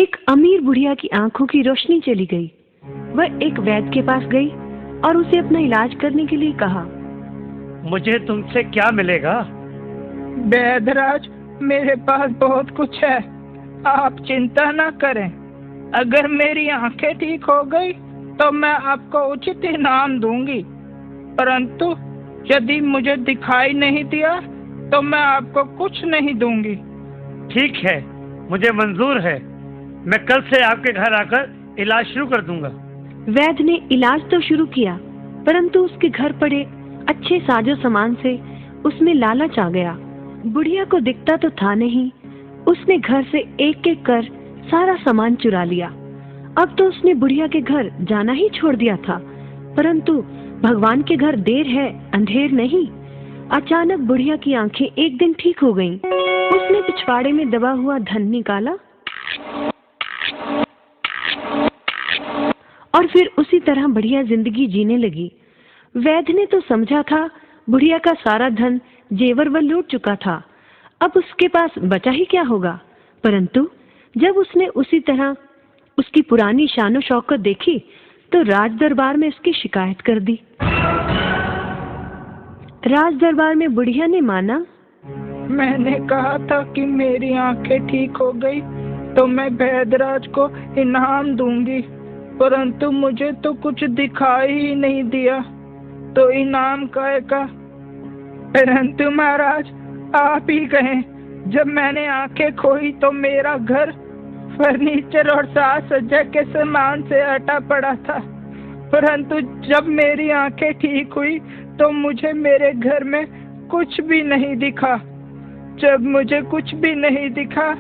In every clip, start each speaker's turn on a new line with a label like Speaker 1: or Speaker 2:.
Speaker 1: एक अमीर बुढ़िया की आंखों की रोशनी चली गई। वह एक वैद्य के पास गई और उसे अपना इलाज करने के लिए कहा।
Speaker 2: मुझे तुमसे क्या मिलेगा?
Speaker 3: वैद्यराज, मेरे पास बहुत कुछ है, आप चिंता न करें। अगर मेरी आंखें ठीक हो गई तो मैं आपको उचित इनाम दूंगी, परंतु यदि मुझे दिखाई नहीं दिया तो मैं आपको कुछ नहीं दूंगी।
Speaker 2: ठीक है, मुझे मंजूर है। मैं कल से आपके घर आकर इलाज शुरू कर दूंगा।
Speaker 1: वैद्य ने इलाज तो शुरू किया, परंतु उसके घर पड़े अच्छे साजो सामान से उसमें लालच आ गया। बुढ़िया को दिखता तो था नहीं, उसने घर से एक एक कर सारा सामान चुरा लिया। अब तो उसने बुढ़िया के घर जाना ही छोड़ दिया था, परंतु भगवान के घर देर है अंधेर नहीं। अचानक बुढ़िया की आंखें एक दिन ठीक हो गईं। उसने पिछवाड़े में दबा हुआ धन निकाला और फिर उसी तरह बढ़िया जिंदगी जीने लगी। वैद्य ने तो समझा था बुढ़िया का सारा धन जेवर व लूट चुका था, अब उसके पास बचा ही क्या होगा। परंतु जब उसने उसी तरह उसकी पुरानी शानो शौकत देखी तो राज दरबार में उसकी शिकायत कर दी। राज दरबार में बुढ़िया ने माना,
Speaker 3: मैंने कहा था कि मेरी आंखें ठीक हो गई तो मैं वैद्यराज को इनाम दूंगी, परंतु मुझे तो कुछ दिखाई ही नहीं दिया, तो इनाम का। परंतु महाराज, आप ही कहें, जब मैंने आंखें खोई तो मेरा घर फर्नीचर और साज सज्जा के सामान से अटा पड़ा था, परंतु जब मेरी आंखें ठीक हुई तो मुझे मेरे घर में कुछ भी नहीं दिखा। जब मुझे कुछ भी नहीं दिखा,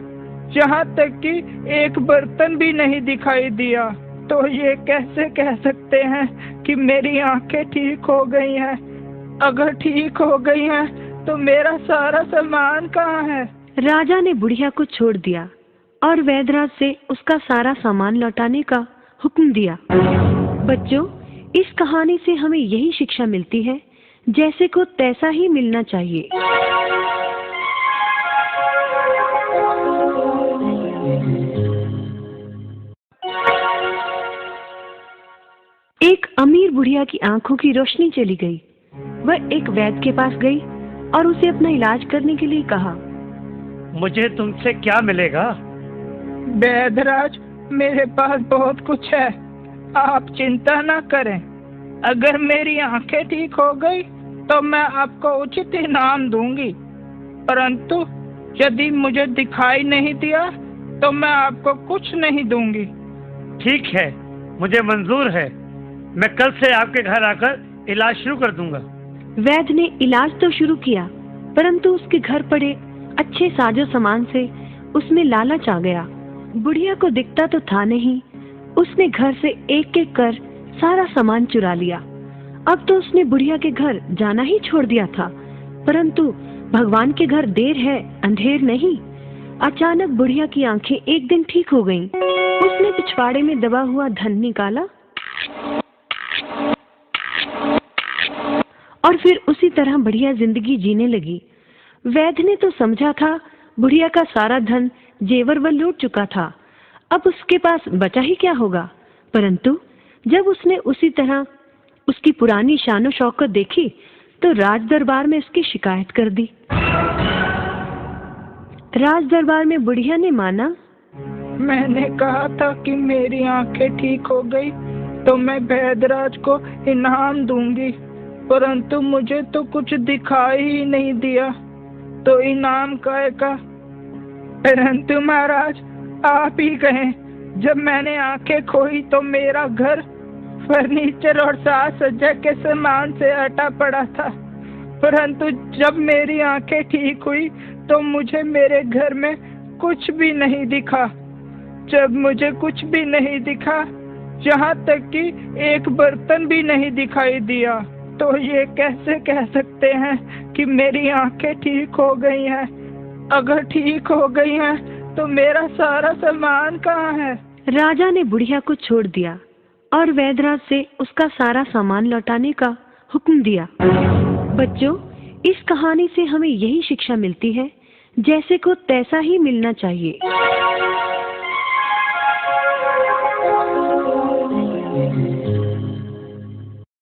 Speaker 3: यहाँ तक कि एक बर्तन भी नहीं दिखाई दिया, तो ये कैसे कह सकते हैं कि मेरी आंखें ठीक हो गई हैं? अगर ठीक हो गई हैं तो मेरा सारा सामान कहाँ है?
Speaker 1: राजा ने बुढ़िया को छोड़ दिया और वैद्यराज से उसका सारा सामान लौटाने का हुक्म दिया। बच्चों, इस कहानी से हमें यही शिक्षा मिलती है, जैसे को तैसा ही मिलना चाहिए। एक अमीर बुढ़िया की आंखों की रोशनी चली गई। वह एक वैद्य के पास गई और उसे अपना इलाज करने के लिए कहा।
Speaker 2: मुझे तुमसे क्या मिलेगा?
Speaker 3: वैद्यराज, मेरे पास बहुत कुछ है, आप चिंता न करें। अगर मेरी आंखें ठीक हो गई तो मैं आपको उचित इनाम दूंगी, परंतु यदि मुझे दिखाई नहीं दिया तो मैं आपको कुछ नहीं दूंगी।
Speaker 2: ठीक है, मुझे मंजूर है। मैं कल से आपके घर आकर इलाज शुरू कर दूंगा।
Speaker 1: वैद्य ने इलाज तो शुरू किया, परंतु उसके घर पड़े अच्छे साजो सामान से उसमें लालच आ गया। बुढ़िया को दिखता तो था नहीं, उसने घर से एक एक कर सारा सामान चुरा लिया। अब तो उसने बुढ़िया के घर जाना ही छोड़ दिया था, परंतु भगवान के घर देर है अंधेर नहीं। अचानक बुढ़िया की आंखें एक दिन ठीक हो गईं। उसने पिछवाड़े में दबा हुआ धन निकाला और फिर उसी तरह बढ़िया जिंदगी जीने लगी। वैद्य ने तो समझा था बुढ़िया का सारा धन जेवर व लूट चुका था, अब उसके पास बचा ही क्या होगा। परंतु जब उसने उसी तरह उसकी पुरानी शानो शौकत देखी तो राज दरबार में उसकी शिकायत कर दी। राज दरबार में बुढ़िया ने माना,
Speaker 3: मैंने कहा था कि मेरी आंखें ठीक हो गई तो मैं वैद्यराज को इनाम दूंगी, परंतु मुझे तो कुछ दिखाई ही नहीं दिया, तो इनाम का। परंतु महाराज, आप ही कहें, जब मैंने आंखें खोई तो मेरा घर फर्नीचर और साज सज्जा के सामान से अटा पड़ा था, परंतु जब मेरी आंखें ठीक हुई तो मुझे मेरे घर में कुछ भी नहीं दिखा। जब मुझे कुछ भी नहीं दिखा, यहाँ तक कि एक बर्तन भी नहीं दिखाई दिया, तो ये कैसे कह सकते हैं कि मेरी आंखें ठीक हो गई हैं? अगर ठीक हो गई हैं तो मेरा सारा सामान कहाँ है?
Speaker 1: राजा ने बुढ़िया को छोड़ दिया और वैद्यराज से उसका सारा सामान लौटाने का हुक्म दिया। बच्चों, इस कहानी से हमें यही शिक्षा मिलती है, जैसे को तैसा ही मिलना चाहिए।
Speaker 3: है।